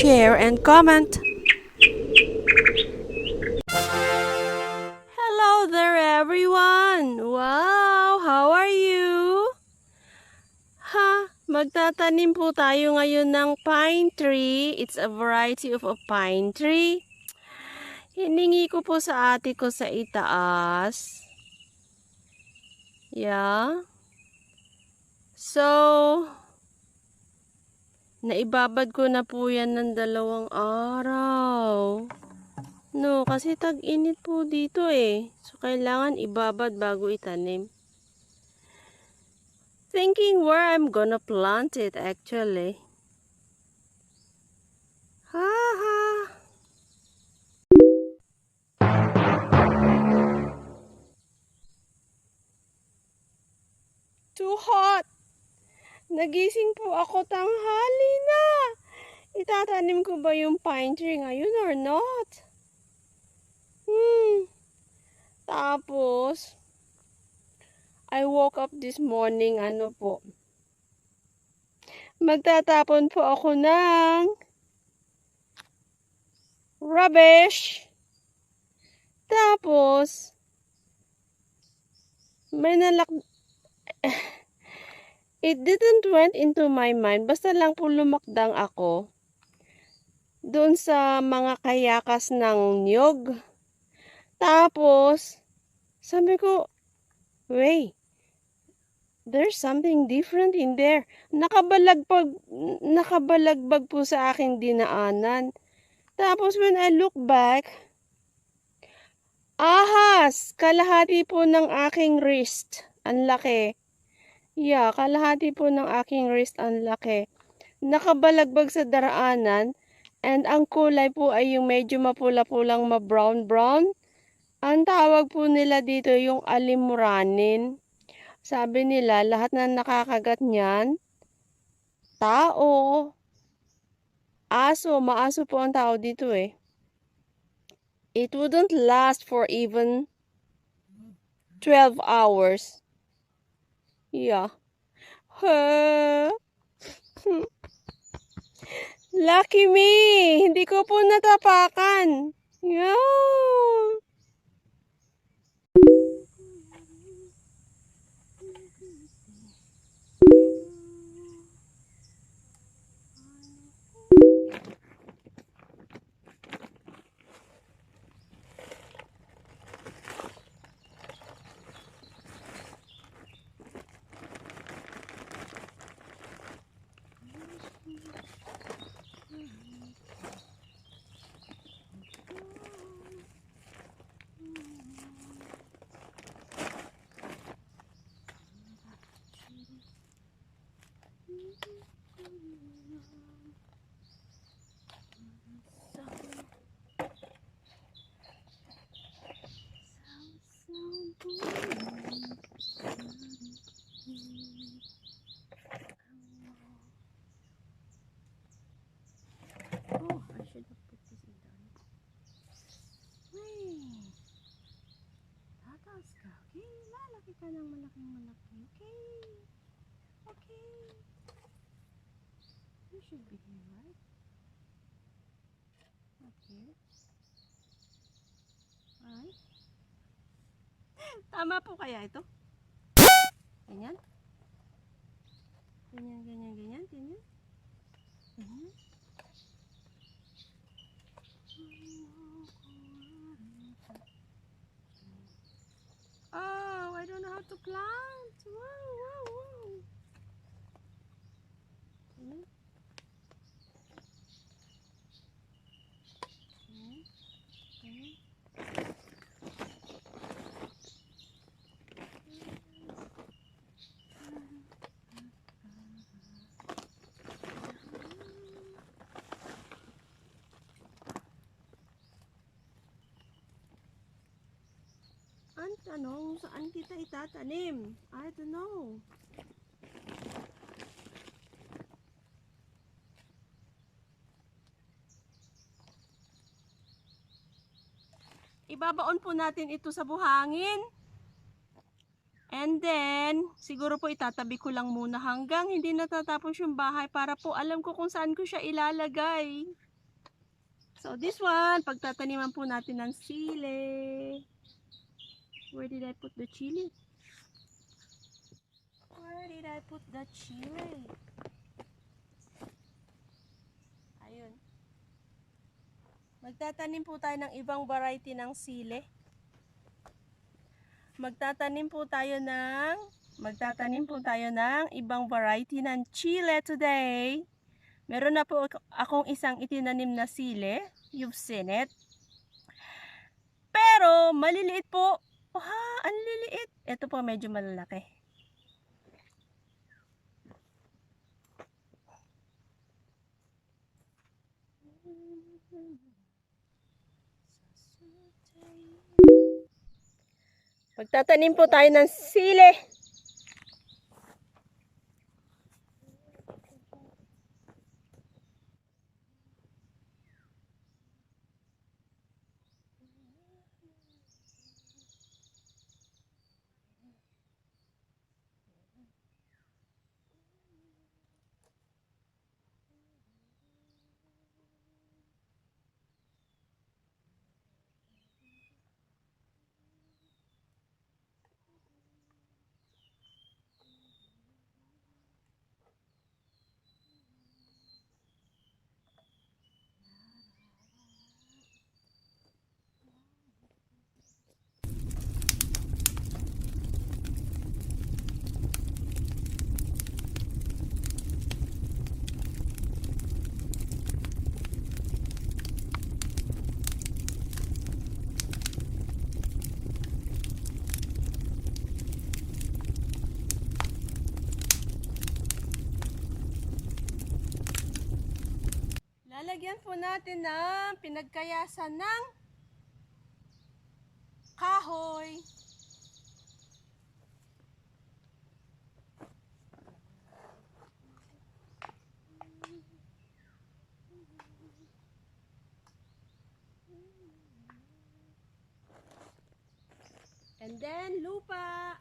Share and comment. Hello there everyone! Wow! How are you? Magtatanim po tayo ngayon ng pine tree. It's a variety of a pine tree. Hiningi ko po sa ate ko sa itaas. Yeah. So, naibabad ko na po yan ng 2 araw. No, kasi tag-init po dito eh. So, kailangan ibabad bago itanim. Thinking where I'm gonna plant it actually. Haha. Too hot. Nagising po ako tanghali na. Itatanim ko ba yung pine tree ngayon or not? Tapos, I woke up this morning, magtatapon po ako ng rubbish. Tapos, it didn't went into my mind. Basta lang po lumakdang ako doon sa mga kayakas ng niyog. Tapos, sabi ko, wait, there's something different in there. Nakabalagbag po sa aking dinaanan. Tapos, when I look back, ahas! Kalahati po ng aking wrist. Ang laki. Yeah, kalahati po ng aking wrist. Ang laki. Nakabalagbag sa daraanan. And ang kulay po ay yung medyo mapula-pulang ma-brown-brown. Ang tawag po nila dito yung alimuranin. Sabi nila, lahat na nakakagat niyan, tao, aso, maaso po ang tao dito eh. It wouldn't last for even 12 hours. Yeah. Lucky me! Hindi ko po natapakan. Yeah. Oh, I should have put this in down. Wait. Tataas ka, okay? Lalaki ka ng malaking-malaki, okay? Okay. You should be here, right? Okay. Right? Tama po kaya ito? Ganyan? Ganyan, ganyan, ganyan, ganyan? Ganyan? Oh, I don't know how to plant. Wow, wow, wow. Ganyan? Ganyan? Ganyan? magtanong saan kita itatanim. I don't know. Ibabaon po natin ito sa buhangin. And then, siguro po itatabi ko lang muna hanggang hindi natatapos yung bahay para po alam ko kung saan ko siya ilalagay. So this one, pagtataniman po natin ng sili. Where did I put the chili? Where did I put the chili? Ayun. Magtatanim po tayo ng ibang variety ng sili. Magtatanim po tayo ng ibang variety ng chili today. Meron na po akong isang itinanim na sili. You've seen it. Pero maliliit po. Ha, ang liliit. Ito po medyo malalaki. Magtatanim po tayo ng sili. Lalagyan po natin ng pinagkayasan ng kahoy. And then lupa.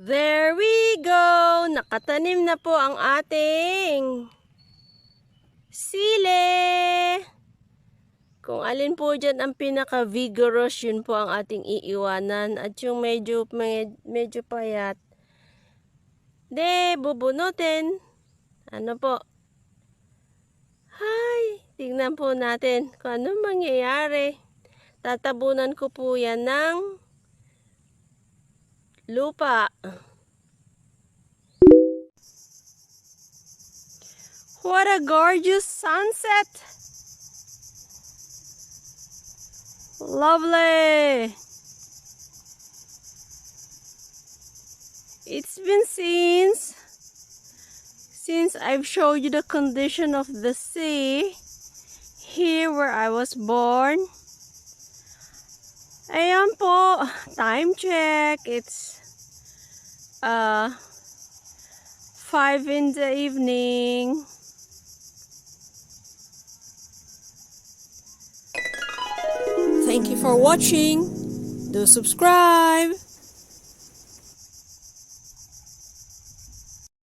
There we go! Nakatanim na po ang ating sili. Kung alin po dyan ang pinaka-vigorous, yun po ang ating iiwanan. At yung medyo payat, bubunutin. Ano po? Hay! Tingnan po natin kung ano mangyayari. Tatabunan ko po yan ng lupa. What a gorgeous sunset! Lovely! It's been since I've showed you the condition of the sea here where I was born. Ayan po, time check. It's 5 in the evening. Thank you for watching. Do subscribe.